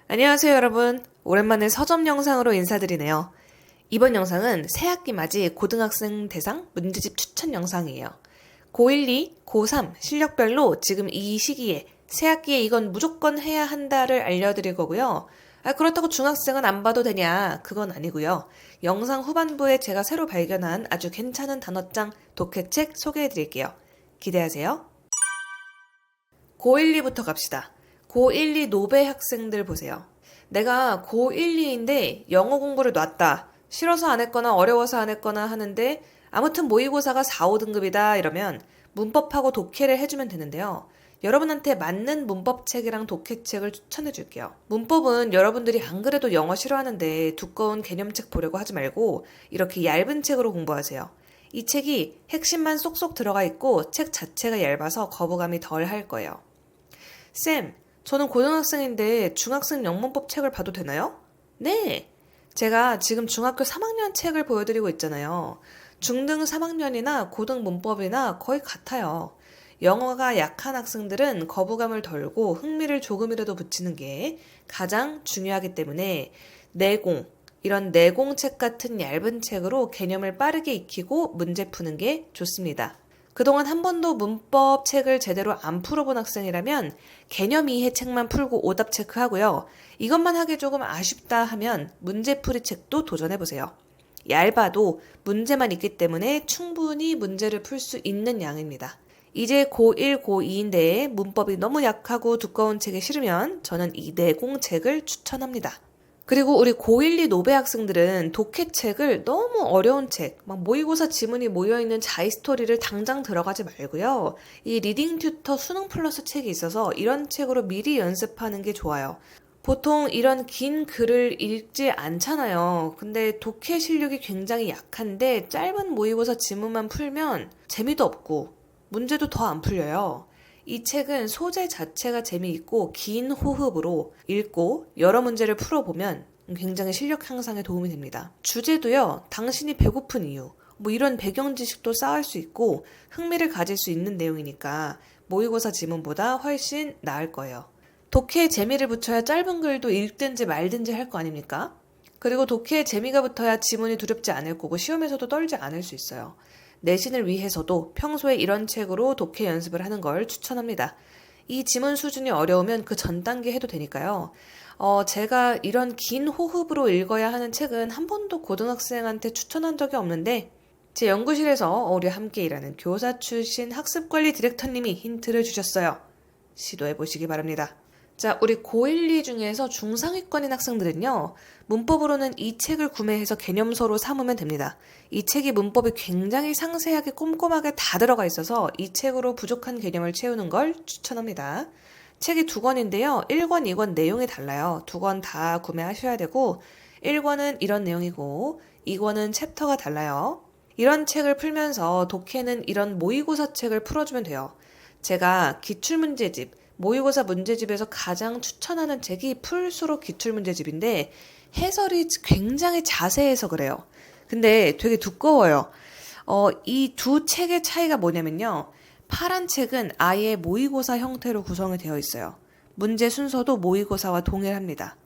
안녕하세요, 여러분. 오랜만에 서점 영상으로 인사드리네요. 이번 영상은 새학기 맞이 고등학생 대상 문제집 추천 영상이에요. 고1, 2, 고3 실력별로 지금 이 시기에 새학기에 이건 무조건 해야 한다를 알려드릴 거고요. 그렇다고 중학생은 안 봐도 되냐? 그건 아니고요. 영상 후반부에 제가 새로 발견한 아주 괜찮은 단어장 독해책 소개해드릴게요. 기대하세요. 고1, 2부터 갑시다. 고1, 2 노베 학생들 보세요. 내가 고1, 2인데 영어 공부를 놨다. 싫어서 안 했거나 어려워서 안 했거나 하는데 아무튼 모의고사가 4, 5등급이다 이러면 문법하고 독해를 해주면 되는데요. 여러분한테 맞는 문법책이랑 독해책을 추천해 줄게요. 문법은 여러분들이 안 그래도 영어 싫어하는데 두꺼운 개념책 보려고 하지 말고 이렇게 얇은 책으로 공부하세요. 이 책이 핵심만 쏙쏙 들어가 있고 책 자체가 얇아서 거부감이 덜 할 거예요. 쌤, 저는 고등학생인데 중학생 영문법 책을 봐도 되나요? 네! 제가 지금 중학교 3학년 책을 보여드리고 있잖아요. 중등 3학년이나 고등 문법이나 거의 같아요. 영어가 약한 학생들은 거부감을 덜고 흥미를 조금이라도 붙이는 게 가장 중요하기 때문에 내공, 이런 내공책 같은 얇은 책으로 개념을 빠르게 익히고 문제 푸는 게 좋습니다. 그동안 한 번도 문법 책을 제대로 안 풀어본 학생이라면 개념 이해 책만 풀고 오답 체크하고요. 이것만 하기 조금 아쉽다 하면 문제풀이 책도 도전해보세요. 얇아도 문제만 있기 때문에 충분히 문제를 풀 수 있는 양입니다. 이제 고1, 고2인데 문법이 너무 약하고 두꺼운 책이 싫으면 저는 이 내공책을 추천합니다. 그리고 우리 고1, 2 노베 학생들은 독해책을 너무 어려운 책, 막 모의고사 지문이 모여있는 자이스토리를 당장 들어가지 말고요. 이 리딩 튜터 수능 플러스 책이 있어서 이런 책으로 미리 연습하는 게 좋아요. 보통 이런 긴 글을 읽지 않잖아요. 근데 독해 실력이 굉장히 약한데 짧은 모의고사 지문만 풀면 재미도 없고 문제도 더 안 풀려요. 이 책은 소재 자체가 재미있고 긴 호흡으로 읽고 여러 문제를 풀어보면 굉장히 실력 향상에 도움이 됩니다. 주제도요, 당신이 배고픈 이유, 이런 배경 지식도 쌓을 수 있고 흥미를 가질 수 있는 내용이니까 모의고사 지문보다 훨씬 나을 거예요. 독해에 재미를 붙여야 짧은 글도 읽든지 말든지 할 거 아닙니까? 그리고 독해에 재미가 붙어야 지문이 두렵지 않을 거고 시험에서도 떨지 않을 수 있어요. 내신을 위해서도 평소에 이런 책으로 독해 연습을 하는 걸 추천합니다. 이 지문 수준이 어려우면 그 전 단계 해도 되니까요. 제가 이런 긴 호흡으로 읽어야 하는 책은 한 번도 고등학생한테 추천한 적이 없는데 제 연구실에서 우리 함께 일하는 교사 출신 학습관리 디렉터님이 힌트를 주셨어요. 시도해보시기 바랍니다. 자, 우리 고1, 2 중에서 중상위권인 학생들은요, 문법으로는 이 책을 구매해서 개념서로 삼으면 됩니다. 이 책이 문법이 굉장히 상세하게 꼼꼼하게 다 들어가 있어서 이 책으로 부족한 개념을 채우는 걸 추천합니다. 책이 2권인데요. 1권, 2권 내용이 달라요. 2권 다 구매하셔야 되고 1권은 이런 내용이고 2권은 챕터가 달라요. 이런 책을 풀면서 독해는 이런 모의고사 책을 풀어주면 돼요. 제가 기출문제집, 모의고사 문제집에서 가장 추천하는 책이 풀수록 기출문제집인데 해설이 굉장히 자세해서 그래요. 근데 되게 두꺼워요. 이 두 책의 차이가 뭐냐면요. 파란 책은 아예 모의고사 형태로 구성이 되어 있어요. 문제 순서도 모의고사와 동일합니다.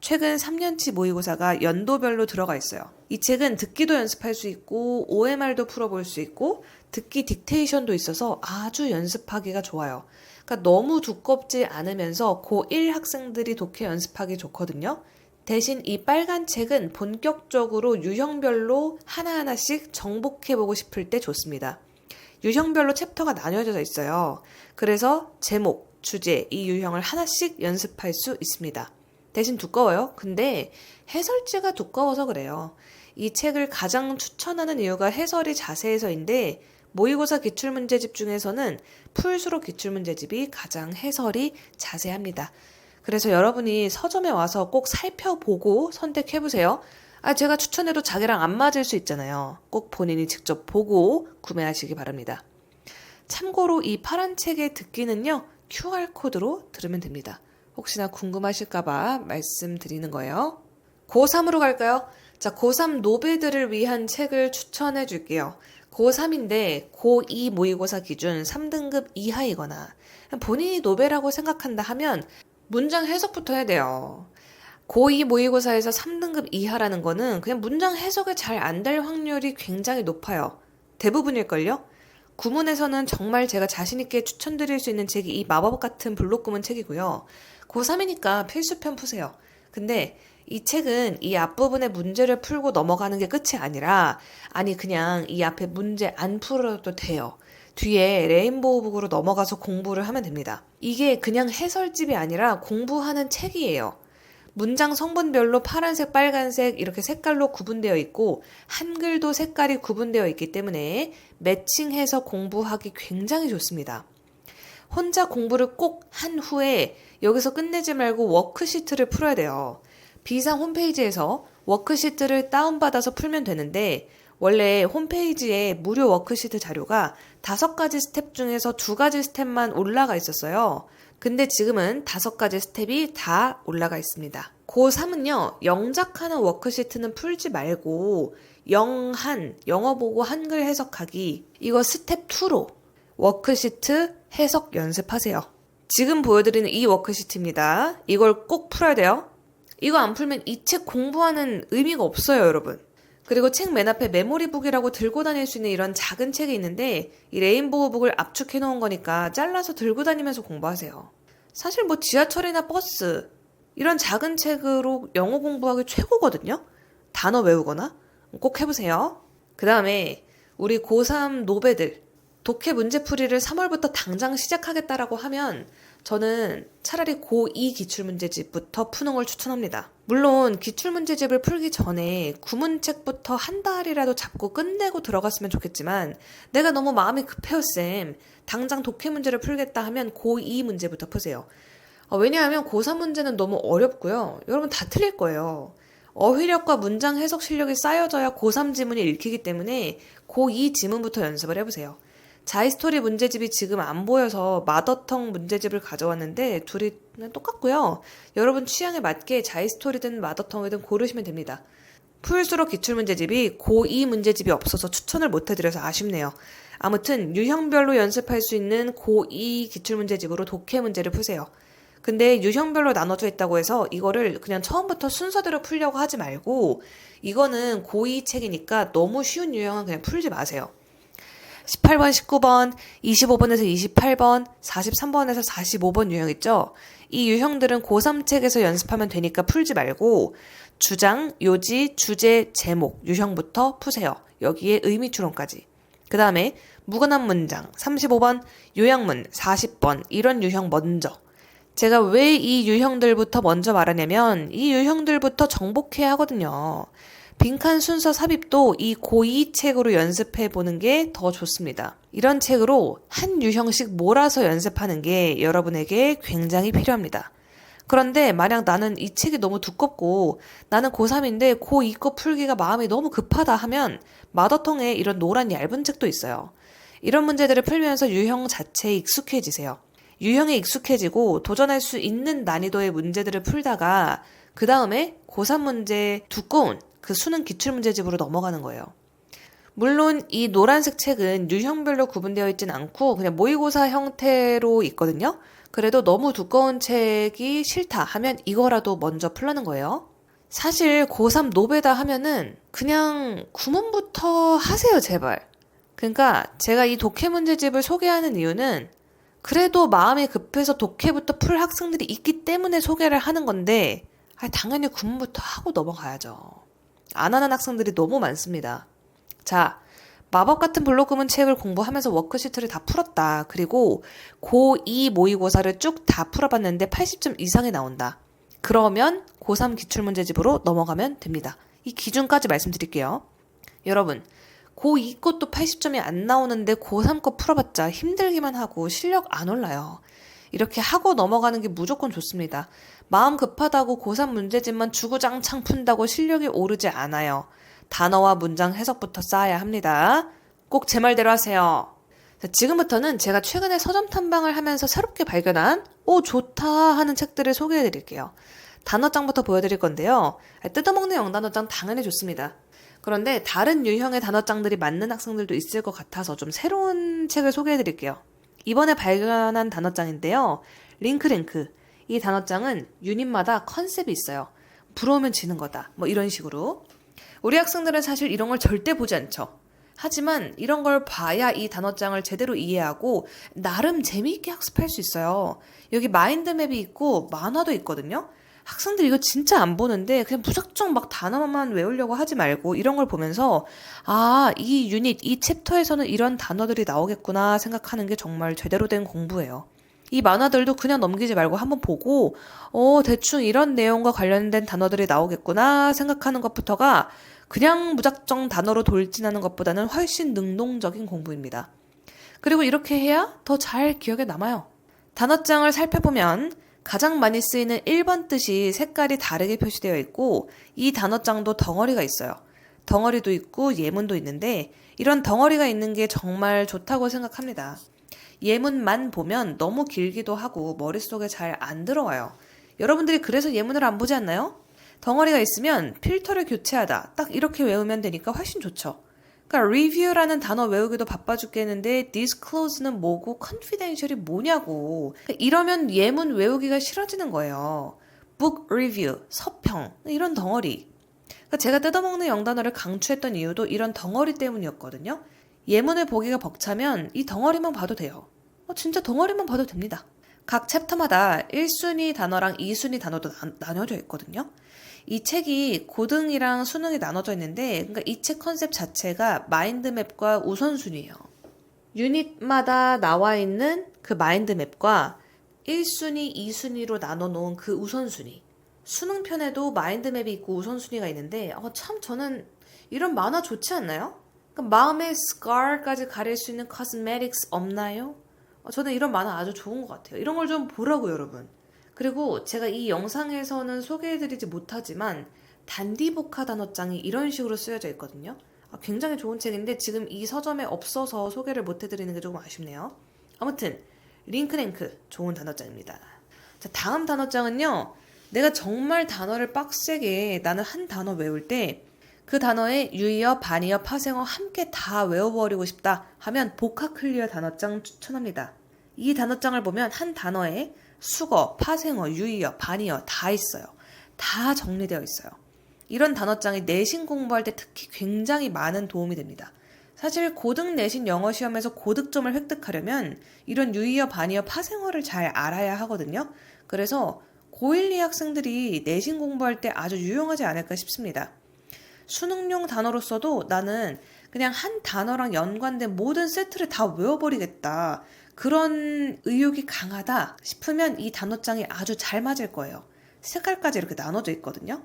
최근 3년치 모의고사가 연도별로 들어가 있어요. 이 책은 듣기도 연습할 수 있고 OMR도 풀어볼 수 있고 듣기 딕테이션도 있어서 아주 연습하기가 좋아요. 그러니까 너무 두껍지 않으면서 고1 학생들이 독해 연습하기 좋거든요. 대신 이 빨간 책은 본격적으로 유형별로 하나하나씩 정복해보고 싶을 때 좋습니다. 유형별로 챕터가 나뉘어져 있어요. 그래서 제목, 주제, 이 유형을 하나씩 연습할 수 있습니다. 대신 두꺼워요. 근데 해설지가 두꺼워서 그래요. 이 책을 가장 추천하는 이유가 해설이 자세해서인데 모의고사 기출문제집 중에서는 풀수록 기출문제집이 가장 해설이 자세합니다. 그래서 여러분이 서점에 와서 꼭 살펴보고 선택해보세요. 제가 추천해도 자기랑 안 맞을 수 있잖아요. 꼭 본인이 직접 보고 구매하시기 바랍니다. 참고로 이 파란 책의 듣기는요, QR코드로 들으면 됩니다. 혹시나 궁금하실까봐 말씀드리는 거예요. 고3으로 갈까요? 자, 고3 노베들을 위한 책을 추천해 줄게요. 고3인데 고2 모의고사 기준 3등급 이하이거나 본인이 노베라고 생각한다 하면 문장 해석부터 해야 돼요. 고2 모의고사에서 3등급 이하라는 거는 그냥 문장 해석이 잘 안 될 확률이 굉장히 높아요. 대부분일걸요? 구문에서는 정말 제가 자신있게 추천드릴 수 있는 책이 이 마법 같은 블록구문 책이고요. 고3이니까 필수편 푸세요. 근데 이 책은 이 앞부분의 문제를 풀고 넘어가는 게 끝이 아니라, 아니 그냥 이 앞에 문제 안 풀어도 돼요. 뒤에 레인보우북으로 넘어가서 공부를 하면 됩니다. 이게 그냥 해설집이 아니라 공부하는 책이에요. 문장 성분별로 파란색, 빨간색 이렇게 색깔로 구분되어 있고 한글도 색깔이 구분되어 있기 때문에 매칭해서 공부하기 굉장히 좋습니다. 혼자 공부를 꼭 한 후에 여기서 끝내지 말고 워크시트를 풀어야 돼요. 비상 홈페이지에서 워크시트를 다운받아서 풀면 되는데 원래 홈페이지에 무료 워크시트 자료가 5가지 스텝 중에서 2가지 스텝만 올라가 있었어요. 근데 지금은 5가지 스텝이 다 올라가 있습니다. 고3은요, 영작하는 워크시트는 풀지 말고 영한, 영어 보고 한글 해석하기, 이거 스텝 2로 워크시트 해석 연습하세요. 지금 보여드리는 이 워크시트입니다. 이걸 꼭 풀어야 돼요. 이거 안 풀면 이 책 공부하는 의미가 없어요, 여러분. 그리고 책 맨 앞에 메모리북이라고 들고 다닐 수 있는 이런 작은 책이 있는데 이 레인보우북을 압축해 놓은 거니까 잘라서 들고 다니면서 공부하세요. 사실 뭐 지하철이나 버스 이런 작은 책으로 영어 공부하기 최고거든요. 단어 외우거나 꼭 해보세요. 그 다음에 우리 고3 노베들 독해 문제풀이를 3월부터 당장 시작하겠다라고 하면 저는 차라리 고2 기출문제집부터 푸는 걸 추천합니다. 물론 기출문제집을 풀기 전에 구문책부터 한 달이라도 잡고 끝내고 들어갔으면 좋겠지만 내가 너무 마음이 급해요 쌤. 당장 독해 문제를 풀겠다 하면 고2 문제부터 푸세요. 왜냐하면 고3 문제는 너무 어렵고요. 여러분 다 틀릴 거예요. 어휘력과 문장 해석 실력이 쌓여져야 고3 지문이 읽히기 때문에 고2 지문부터 연습을 해보세요. 자이스토리 문제집이 지금 안 보여서 마더텅 문제집을 가져왔는데 둘이 그냥 똑같고요. 여러분 취향에 맞게 자이스토리든 마더텅이든 고르시면 됩니다. 풀수록 기출문제집이 고2 문제집이 없어서 추천을 못해드려서 아쉽네요. 아무튼 유형별로 연습할 수 있는 고2 기출문제집으로 독해 문제를 푸세요. 근데 유형별로 나눠져 있다고 해서 이거를 그냥 처음부터 순서대로 풀려고 하지 말고 이거는 고2 책이니까 너무 쉬운 유형은 그냥 풀지 마세요. 18번, 19번, 25번에서 28번, 43번에서 45번 유형 있죠? 이 유형들은 고3 책에서 연습하면 되니까 풀지 말고 주장, 요지, 주제, 제목 유형부터 푸세요. 여기에 의미 추론까지. 그 다음에 무관한 문장 35번, 요약문 40번 이런 유형 먼저. 제가 왜 이 유형들부터 먼저 말하냐면 이 유형들부터 정복해야 하거든요. 빈칸 순서 삽입도 이 고2 책으로 연습해보는 게 더 좋습니다. 이런 책으로 한 유형씩 몰아서 연습하는 게 여러분에게 굉장히 필요합니다. 그런데 만약 나는 이 책이 너무 두껍고 나는 고3인데 고2 거 풀기가 마음이 너무 급하다 하면 마더텅에 이런 노란 얇은 책도 있어요. 이런 문제들을 풀면서 유형 자체에 익숙해지세요. 유형에 익숙해지고 도전할 수 있는 난이도의 문제들을 풀다가 그 다음에 고3 문제 두꺼운 그 수능 기출문제집으로 넘어가는 거예요. 물론 이 노란색 책은 유형별로 구분되어 있진 않고 그냥 모의고사 형태로 있거든요. 그래도 너무 두꺼운 책이 싫다 하면 이거라도 먼저 풀라는 거예요. 사실 고3 노베다 하면은 그냥 구문부터 하세요, 제발. 그러니까 제가 이 독해 문제집을 소개하는 이유는 그래도 마음이 급해서 독해부터 풀 학생들이 있기 때문에 소개를 하는 건데 당연히 구문부터 하고 넘어가야죠. 안 하는 학생들이 너무 많습니다. 자, 마법 같은 블록구문 책을 공부하면서 워크시트를 다 풀었다. 그리고 고2 모의고사를 쭉 다 풀어봤는데 80점 이상이 나온다. 그러면 고3 기출문제집으로 넘어가면 됩니다. 이 기준까지 말씀드릴게요. 여러분, 고2 것도 80점이 안 나오는데 고3 거 풀어봤자 힘들기만 하고 실력 안 올라요. 이렇게 하고 넘어가는 게 무조건 좋습니다. 마음 급하다고 고3 문제집만 주구장창 푼다고 실력이 오르지 않아요. 단어와 문장 해석부터 쌓아야 합니다. 꼭 제 말대로 하세요. 자, 지금부터는 제가 최근에 서점 탐방을 하면서 새롭게 발견한 좋다 하는 책들을 소개해 드릴게요. 단어장부터 보여드릴 건데요. 뜯어먹는 영단어장 당연히 좋습니다. 그런데 다른 유형의 단어장들이 맞는 학생들도 있을 것 같아서 좀 새로운 책을 소개해 드릴게요. 이번에 발견한 단어장인데요. 링크. 이 단어장은 유닛마다 컨셉이 있어요. 부러우면 지는 거다. 뭐 이런 식으로. 우리 학생들은 사실 이런 걸 절대 보지 않죠. 하지만 이런 걸 봐야 이 단어장을 제대로 이해하고 나름 재미있게 학습할 수 있어요. 여기 마인드맵이 있고 만화도 있거든요. 학생들 이거 진짜 안 보는데 그냥 무작정 막 단어만 외우려고 하지 말고 이런 걸 보면서 아, 이 유닛, 이 챕터에서는 이런 단어들이 나오겠구나 생각하는 게 정말 제대로 된 공부예요. 이 만화들도 그냥 넘기지 말고 한번 보고 대충 이런 내용과 관련된 단어들이 나오겠구나 생각하는 것부터가 그냥 무작정 단어로 돌진하는 것보다는 훨씬 능동적인 공부입니다. 그리고 이렇게 해야 더 잘 기억에 남아요. 단어장을 살펴보면 가장 많이 쓰이는 1번 뜻이 색깔이 다르게 표시되어 있고 이 단어장도 덩어리가 있어요. 덩어리도 있고 예문도 있는데 이런 덩어리가 있는 게 정말 좋다고 생각합니다. 예문만 보면 너무 길기도 하고 머릿속에 잘 안 들어와요. 여러분들이 그래서 예문을 안 보지 않나요? 덩어리가 있으면 필터를 교체하다 딱 이렇게 외우면 되니까 훨씬 좋죠. 그러니까 review라는 단어 외우기도 바빠 죽겠는데 disclose는 뭐고 confidential이 뭐냐고. 그러니까 이러면 예문 외우기가 싫어지는 거예요. book review, 서평 이런 덩어리. 그러니까 제가 뜯어먹는 영단어를 강추했던 이유도 이런 덩어리 때문이었거든요. 예문을 보기가 벅차면 이 덩어리만 봐도 돼요. 진짜 덩어리만 봐도 됩니다. 각 챕터마다 1순위 단어랑 2순위 단어도 나눠져 있거든요. 이 책이 고등이랑 수능이 나눠져 있는데 그러니까 이 책 컨셉 자체가 마인드맵과 우선순위예요. 유닛마다 나와 있는 그 마인드맵과 1순위, 2순위로 나눠 놓은 그 우선순위. 수능편에도 마인드맵이 있고 우선순위가 있는데 참 저는 이런 만화 좋지 않나요? 그러니까 마음의 scar까지 가릴 수 있는 cosmetics 없나요? 저는 이런 만화 아주 좋은 것 같아요. 이런 걸 좀 보라고요, 여러분. 그리고 제가 이 영상에서는 소개해드리지 못하지만 단디보카 단어장이 이런 식으로 쓰여져 있거든요. 굉장히 좋은 책인데 지금 이 서점에 없어서 소개를 못해드리는 게 조금 아쉽네요. 아무튼 링크랭크 좋은 단어장입니다. 자, 다음 단어장은요. 내가 정말 단어를 빡세게 나는 한 단어 외울 때 그 단어의 유의어, 반의어, 파생어 함께 다 외워버리고 싶다 하면 복합클리어 단어장 추천합니다. 이 단어장을 보면 한 단어에 수거, 파생어, 유의어, 반의어 다 있어요. 다 정리되어 있어요. 이런 단어장이 내신 공부할 때 특히 굉장히 많은 도움이 됩니다. 사실 고등 내신 영어 시험에서 고득점을 획득하려면 이런 유의어, 반의어, 파생어를 잘 알아야 하거든요. 그래서 고1, 2 학생들이 내신 공부할 때 아주 유용하지 않을까 싶습니다. 수능용 단어로서도 나는 그냥 한 단어랑 연관된 모든 세트를 다 외워버리겠다. 그런 의욕이 강하다 싶으면 이 단어장이 아주 잘 맞을 거예요. 색깔까지 이렇게 나눠져 있거든요.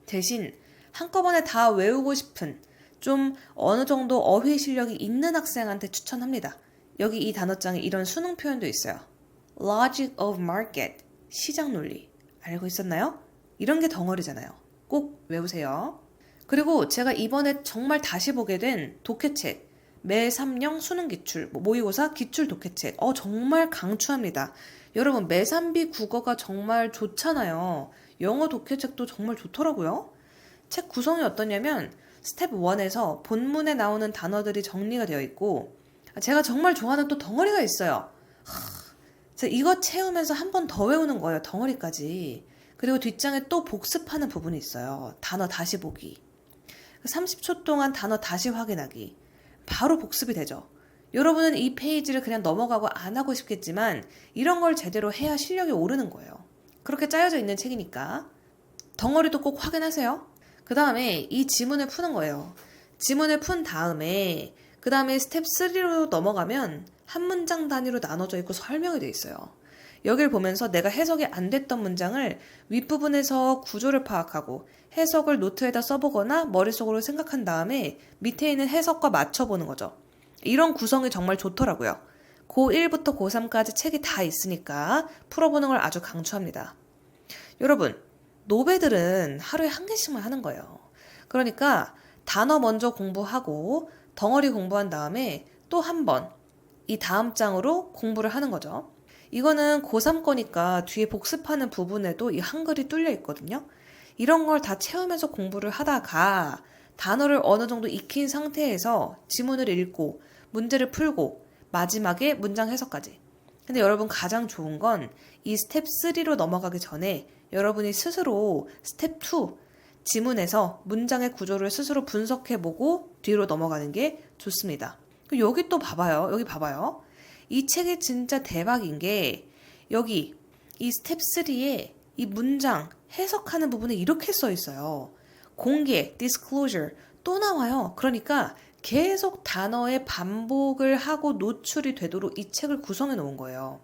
대신 한꺼번에 다 외우고 싶은 좀 어느 정도 어휘 실력이 있는 학생한테 추천합니다. 여기 이 단어장에 이런 수능 표현도 있어요. Logic of market, 시장 논리. 알고 있었나요? 이런 게 덩어리잖아요. 꼭 외우세요. 그리고 제가 이번에 정말 다시 보게 된 독해책 매3령 수능기출, 모의고사 기출 독해책 정말 강추합니다. 여러분 매3비 국어가 정말 좋잖아요. 영어 독해책도 정말 좋더라고요. 책 구성이 어떠냐면 스텝 1에서 본문에 나오는 단어들이 정리가 되어 있고 제가 정말 좋아하는 또 덩어리가 있어요. 이거 채우면서 한 번 더 외우는 거예요. 덩어리까지. 그리고 뒷장에 또 복습하는 부분이 있어요. 단어 다시 보기. 30초 동안 단어 다시 확인하기. 바로 복습이 되죠. 여러분은 이 페이지를 그냥 넘어가고 안 하고 싶겠지만 이런 걸 제대로 해야 실력이 오르는 거예요. 그렇게 짜여져 있는 책이니까. 덩어리도 꼭 확인하세요. 그 다음에 이 지문을 푸는 거예요. 지문을 푼 다음에 그 다음에 스텝 3로 넘어가면 한 문장 단위로 나눠져 있고 설명이 되어 있어요. 여길 보면서 내가 해석이 안 됐던 문장을 윗부분에서 구조를 파악하고 해석을 노트에다 써보거나 머릿속으로 생각한 다음에 밑에 있는 해석과 맞춰보는 거죠. 이런 구성이 정말 좋더라고요. 고1부터 고3까지 책이 다 있으니까 풀어보는 걸 아주 강추합니다. 여러분, 노베들은 하루에 한 개씩만 하는 거예요. 그러니까 단어 먼저 공부하고 덩어리 공부한 다음에 또 한 번 이 다음 장으로 공부를 하는 거죠. 이거는 고3 거니까 뒤에 복습하는 부분에도 이 한글이 뚫려 있거든요. 이런 걸 다 채우면서 공부를 하다가 단어를 어느 정도 익힌 상태에서 지문을 읽고 문제를 풀고 마지막에 문장 해석까지. 근데 여러분 가장 좋은 건 이 스텝 3로 넘어가기 전에 여러분이 스스로 스텝 2, 지문에서 문장의 구조를 스스로 분석해보고 뒤로 넘어가는 게 좋습니다. 여기 또 봐봐요. 여기 봐봐요. 이 책이 진짜 대박인 게 여기 이 스텝 3에 이 문장 해석하는 부분에 이렇게 써 있어요. 공개, disclosure 또 나와요. 그러니까 계속 단어의 반복을 하고 노출이 되도록 이 책을 구성해 놓은 거예요.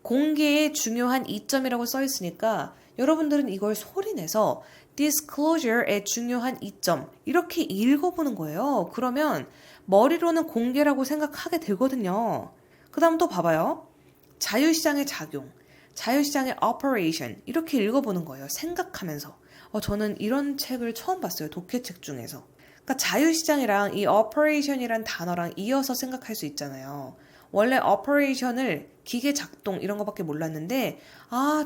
공개의 중요한 이점이라고 써 있으니까 여러분들은 이걸 소리내서 disclosure의 중요한 이점 이렇게 읽어보는 거예요. 그러면 머리로는 공개라고 생각하게 되거든요. 그 다음 또 봐봐요. 자유시장의 작용, 자유시장의 operation 이렇게 읽어보는 거예요. 생각하면서. 저는 이런 책을 처음 봤어요. 독해책 중에서. 그러니까 자유시장이랑 이 operation이란 단어랑 이어서 생각할 수 있잖아요. 원래 operation을 기계 작동 이런 거밖에 몰랐는데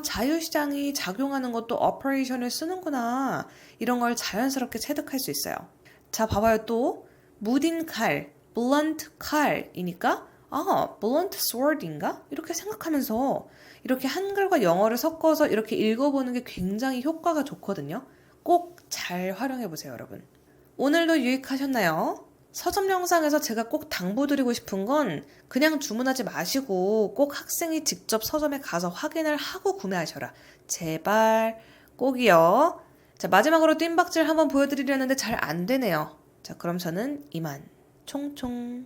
자유시장이 작용하는 것도 operation을 쓰는구나 이런 걸 자연스럽게 체득할 수 있어요. 자 봐봐요. 또 무딘 칼, blunt 칼이니까 blunt sword인가? 이렇게 생각하면서 이렇게 한글과 영어를 섞어서 이렇게 읽어보는 게 굉장히 효과가 좋거든요. 꼭 잘 활용해보세요, 여러분. 오늘도 유익하셨나요? 서점 영상에서 제가 꼭 당부드리고 싶은 건 그냥 주문하지 마시고 꼭 학생이 직접 서점에 가서 확인을 하고 구매하셔라. 제발 꼭이요. 자, 마지막으로 뜀박질 한번 보여드리려는데 잘 안 되네요. 자, 그럼 저는 이만. 총총.